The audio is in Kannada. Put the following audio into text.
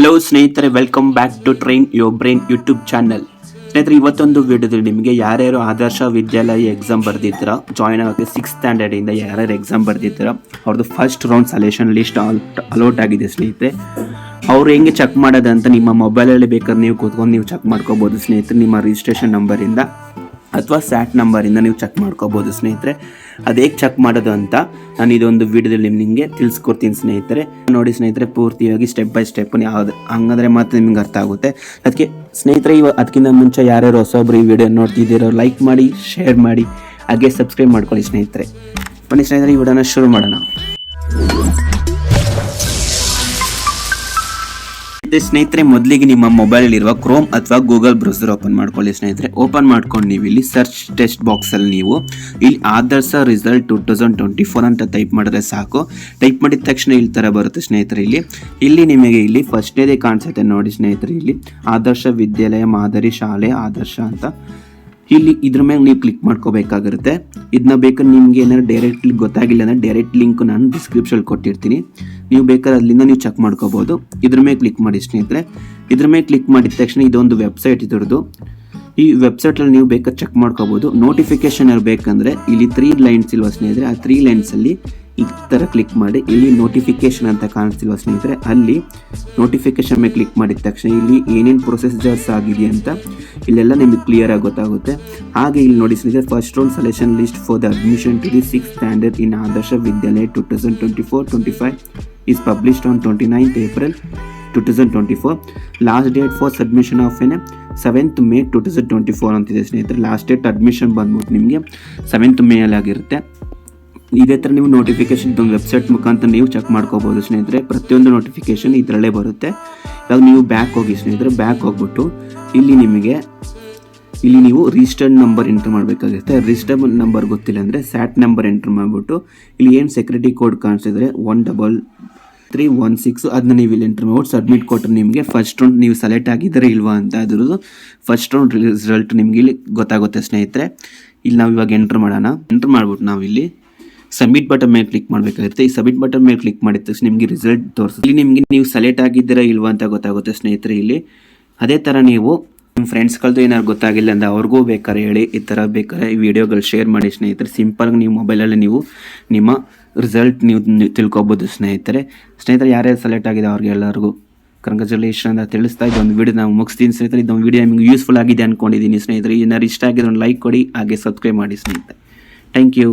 ಹಲೋ ಸ್ನೇಹಿತರೆ, welcome back to train your brain YouTube channel. ಸ್ನೇಹಿತರೆ, ಇವತ್ತೊಂದು ವಿಡಿಯೋದಲ್ಲಿ ನಿಮಗೆ ಯಾರ್ಯಾರು ಆದರ್ಶ ವಿದ್ಯಾಲಯ ಎಕ್ಸಾಮ್ ಬರ್ದಿದ್ದೀರಾ, ಜಾಯ್ನ್ ಆಗೋಕ್ಕೆ 6th ಸ್ಟ್ಯಾಂಡರ್ಡಿಂದ ಯಾರ್ಯಾರು ಎಕ್ಸಾಮ್ ಬರ್ದಿದ್ದೀರಾ ಅವ್ರದ್ದು ಫಸ್ಟ್ ರೌಂಡ್ ಸೆಲೆಕ್ಷನ್ ಲಿಸ್ಟ್ ಅಲೌಟ್ ಆಗಿದೆ ಸ್ನೇಹಿತರೆ. ಅವ್ರು ಹೆಂಗೆ ಚೆಕ್ ಮಾಡೋದಂತ ನಿಮ್ಮ ಮೊಬೈಲಲ್ಲಿ ಬೇಕಾದ್ರೆ ನೀವು ಕೂತ್ಕೊಂಡು ನೀವು ಚೆಕ್ ಮಾಡ್ಕೋಬೋದು ಸ್ನೇಹಿತರೆ. ನಿಮ್ಮ ರಿಜಿಸ್ಟ್ರೇಷನ್ ನಂಬರಿಂದ ಅಥವಾ ಸ್ಯಾಟ್ ನಂಬರಿಂದ ನೀವು ಚೆಕ್ ಮಾಡ್ಕೋಬೋದು ಸ್ನೇಹಿತರೆ. ಅದು ಹೇಗೆ ಚೆಕ್ ಮಾಡೋದು ಅಂತ ನಾನು ಇದೊಂದು ವಿಡಿಯೋದಲ್ಲಿ ನಿಮಗೆ ತಿಳಿಸ್ಕೊಡ್ತೀನಿ ಸ್ನೇಹಿತರೆ. ನೋಡಿ ಸ್ನೇಹಿತರೆ, ಪೂರ್ತಿಯಾಗಿ ಸ್ಟೆಪ್ ಬೈ ಸ್ಟೆಪ್ ಯಾವ್ದು ಹಂಗಂದ್ರೆ ಮಾತ್ರ ನಿಮ್ಗೆ ಅರ್ಥ ಆಗುತ್ತೆ. ಅದಕ್ಕೆ ಸ್ನೇಹಿತರೆ, ಅದಕ್ಕಿಂತ ಮುಂಚೆ ಯಾರ್ಯಾರು ಹೊಸೊಬ್ರು ಈ ವಿಡಿಯೋ ನೋಡ್ತಿದ್ದೀರೋ ಲೈಕ್ ಮಾಡಿ, ಶೇರ್ ಮಾಡಿ, ಹಾಗೆ ಸಬ್ಸ್ಕ್ರೈಬ್ ಮಾಡ್ಕೊಳ್ಳಿ ಸ್ನೇಹಿತರೆ. ಬನ್ನಿ ಸ್ನೇಹಿತರೆ, ಈ ವಿಡಿಯೋನ ಶುರು ಮಾಡೋಣ. ಸ್ನೇಹಿತರೆ, ಮೊದಲಿಗೆ ನಿಮ್ಮ ಮೊಬೈಲಲ್ಲಿರುವ ಕ್ರೋಮ್ ಅಥವಾ ಗೂಗಲ್ ಬ್ರೌಸರ್ ಓಪನ್ ಮಾಡ್ಕೊಳ್ಳಿ ಸ್ನೇಹಿತರೆ. ಓಪನ್ ಮಾಡ್ಕೊಂಡು ನೀವು ಇಲ್ಲಿ ಸರ್ಚ್ ಟೆಸ್ಟ್ ಬಾಕ್ಸಲ್ಲಿ ನೀವು ಇಲ್ಲಿ ಆದರ್ಶ ರಿಸಲ್ಟ್ 2024 ಅಂತ ಟೈಪ್ ಮಾಡಿದ್ರೆ ಸಾಕು. ಟೈಪ್ ಮಾಡಿದ ತಕ್ಷಣ ಇಲ್ಲಿ ಥರ ಬರುತ್ತೆ ಸ್ನೇಹಿತರೆ. ಇಲ್ಲಿ ನಿಮಗೆ ಇಲ್ಲಿ ಫಸ್ಟ್ನೇದೇ ಕಾಣಿಸುತ್ತೆ ನೋಡಿ ಸ್ನೇಹಿತರೆ. ಇಲ್ಲಿ ಆದರ್ಶ ವಿದ್ಯಾಲಯ ಮಾದರಿ ಶಾಲೆ ಆದರ್ಶ ಅಂತ ಇಲ್ಲಿ ಇದ್ರ ಮೇಲೆ ನೀವು ಕ್ಲಿಕ್ ಮಾಡ್ಕೋಬೇಕಾಗಿರುತ್ತೆ. ಇದನ್ನ ಬೇಕಾದ್ರೆ ನಿಮ್ಗೆ ಏನಾದ್ರು ಡೈರೆಕ್ಟ್ಲಿ ಗೊತ್ತಾಗಿಲ್ಲ ಅಂದರೆ ಡೈರೆಕ್ಟ್ ಲಿಂಕ್ ನಾನು ಡಿಸ್ಕ್ರಿಪ್ಷನ್ ಕೊಟ್ಟಿರ್ತೀನಿ, ನೀವು ಬೇಕಾದ್ರೆ ಅಲ್ಲಿಂದ ನೀವು ಚೆಕ್ ಮಾಡ್ಕೋಬೋದು. ಇದ್ರ ಮೇಲೆ ಕ್ಲಿಕ್ ಮಾಡಿ ಸ್ನೇಹಿತರೆ. ಇದ್ರ ಮೇಲೆ ಕ್ಲಿಕ್ ಮಾಡಿದ ತಕ್ಷಣ ಇದೊಂದು ವೆಬ್ಸೈಟ್ ಇದ್ರದ್ದು. ಈ ವೆಬ್ಸೈಟಲ್ಲಿ ನೀವು ಬೇಕಾದ್ರೆ ಚೆಕ್ ಮಾಡ್ಕೋಬೋದು. ನೋಟಿಫಿಕೇಶನ್ ಇರಬೇಕಂದ್ರೆ ಇಲ್ಲಿ 3 ಲೈನ್ಸ್ ಇಲ್ವಾ ಸ್ನೇಹಿತರೆ, ಆ 3 ಲೈನ್ಸಲ್ಲಿ ಈ ಥರ ಕ್ಲಿಕ್ ಮಾಡಿ ಇಲ್ಲಿ ನೋಟಿಫಿಕೇಶನ್ ಅಂತ ಕಾಣಿಸ್ತಿಲ್ವ ಸ್ನೇಹಿತರೆ, ಅಲ್ಲಿ ನೋಟಿಫಿಕೇಶನ್ ಮೇಲೆ ಕ್ಲಿಕ್ ಮಾಡಿದ ತಕ್ಷಣ ಇಲ್ಲಿ ಏನೇನು ಪ್ರೊಸೀಜರ್ಸ್ ಆಗಿದೆ ಅಂತ ಇಲ್ಲೆಲ್ಲ ನಿಮಗೆ ಕ್ಲಿಯರ್ ಆಗಿ ಗೊತ್ತಾಗುತ್ತೆ. ಹಾಗೆ ಇಲ್ಲಿ ನೋಡಿ ಸ್ನೇಹಿತರೆ, first round selection list for the admission to the 6th standard in Adarsha Vidyalaya 2024-25 is published on 29th April 2024. Last date for submission of 7th May 2024 ಅಂತಿದೆ ಸ್ನೇಹಿತರೆ. ಲಾಸ್ಟ್ ಡೇಟ್ ಅಡ್ಮಿಷನ್ ಬಂದ್ಬಿಟ್ಟು ನಿಮಗೆ 7th May ಅಲ್ಲಿ ಆಗಿರುತ್ತೆ. ಇದೇ ಥರ ನೀವು ನೋಟಿಫಿಕೇಶನ್ ಇದೊಂದು ವೆಬ್ಸೈಟ್ ಮುಖಾಂತರ ನೀವು ಚೆಕ್ ಮಾಡ್ಕೋಬೋದು ಸ್ನೇಹಿತರೆ. ಪ್ರತಿಯೊಂದು ನೋಟಿಫಿಕೇಶನ್ ಇದರಲ್ಲೇ ಬರುತ್ತೆ. ಇವಾಗ ನೀವು ಬ್ಯಾಕ್ ಹೋಗಿ ಸ್ನೇಹಿತರೆ. ಬ್ಯಾಕ್ ಹೋಗ್ಬಿಟ್ಟು ಇಲ್ಲಿ ನೀವು ರಿಜಿಸ್ಟರ್ಡ್ ನಂಬರ್ ಎಂಟ್ರ್ ಮಾಡಬೇಕಾಗುತ್ತೆ. ರಿಜಿಸ್ಟರ್ಡ್ ನಂಬರ್ ಗೊತ್ತಿಲ್ಲ ಅಂದರೆ ಸ್ಯಾಟ್ ನಂಬರ್ ಎಂಟ್ರ್ ಮಾಡಿಬಿಟ್ಟು ಇಲ್ಲಿ ಏನು ಸೆಕ್ಯೂರಿಟಿ ಕೋಡ್ ಕಾಣಿಸಿದ್ರೆ 13316 ಅದನ್ನ ನೀವು ಇಲ್ಲಿ ಎಂಟ್ರ್ ಮಾಡ್ಬಿಟ್ಟು ಸಬ್ಮಿಟ್ ಕೊಟ್ಟರೆ ನಿಮಗೆ ಫಸ್ಟ್ ರೌಂಡ್ ನೀವು ಸೆಲೆಕ್ಟ್ ಆಗಿದ್ದಾರೆ ಇಲ್ವಾ ಅಂತ ಅದ್ರದ್ದು ಫಸ್ಟ್ ರೌಂಡ್ ರಿಸಲ್ಟ್ ನಿಮಗೆ ಇಲ್ಲಿ ಗೊತ್ತಾಗುತ್ತೆ ಸ್ನೇಹಿತರೆ. ಇಲ್ಲಿ ನಾವು ಇವಾಗ ಎಂಟ್ರ್ ಮಾಡೋಣ. ಎಂಟ್ರ್ ಮಾಡಿಬಿಟ್ಟು ನಾವು ಇಲ್ಲಿ ಸಬ್ಮಿಟ್ ಬಟನ್ ಮೇಲೆ ಕ್ಲಿಕ್ ಮಾಡಬೇಕಾಗುತ್ತೆ. ಈ ಸಬ್ಮಿಟ್ ಬಟನ್ ಮೇಲೆ ಕ್ಲಿಕ್ ಮಾಡಿದ ತಕ್ಷಣ ನಿಮಗೆ ರಿಸಲ್ಟ್ ತೋರಿಸುತ್ತೆ. ಇಲ್ಲಿ ನಿಮಗೆ ನೀವು ಸೆಲೆಕ್ಟ್ ಆಗಿದ್ದೀರಾ ಇಲ್ವಾ ಅಂತ ಗೊತ್ತಾಗುತ್ತೆ ಸ್ನೇಹಿತರೆ. ಇಲ್ಲಿ ಅದೇ ಥರ ನೀವು ನಿಮ್ಮ ಫ್ರೆಂಡ್ಸ್ಗಳದ್ದು ಏನಾದ್ರು ಗೊತ್ತಾಗಿಲ್ಲ ಅಂದರೆ ಅವ್ರಿಗೂ ಬೇಕಾದ್ರೆ ಹೇಳಿ. ಈ ಥರ ಬೇಕಾದ್ರೆ ಈ ವಿಡಿಯೋಗಳು ಶೇರ್ ಮಾಡಿ ಸ್ನೇಹಿತರೆ. ಸಿಂಪಲ್ಗೆ ನೀವು ಮೊಬೈಲಲ್ಲಿ ನೀವು ನಿಮ್ಮ ರಿಸಲ್ಟ್ ನೀವು ತಿಳ್ಕೊಬೋದು ಸ್ನೇಹಿತರೆ. ಯಾರ್ಯಾರು ಸೆಲೆಕ್ಟ್ ಆಗಿದೆ ಅವ್ರಿಗೆ ಎಲ್ಲರಿಗೂ ಕಂಗ್ರ್ಯಾಚುಲೇಷನ್ ಅಂತ ತಿಳಿಸ್ತಾ ಇದೊಂದು ವಿಡಿಯೋ ನಾವು ಮುಗಿಸ್ತೀನಿ ಸ್ನೇಹಿತರೆ. ಇದೊಂದು ವಿಡಿಯೋ ನಿಮಗೆ ಯೂಸ್ಫುಲ್ ಆಗಿದೆ ಅಂದ್ಕೊಂಡಿದ್ದೀನಿ ಸ್ನೇಹಿತರೆ. ಏನಾದ್ರು ಇಷ್ಟ ಆಗಿದೆ ಒಂದು ಲೈಕ್ ಕೊಡಿ, ಹಾಗೆ ಸಬ್ಸ್ಕ್ರೈಬ್ ಮಾಡಿ ಸ್ನೇಹಿತರೆ. Thank you.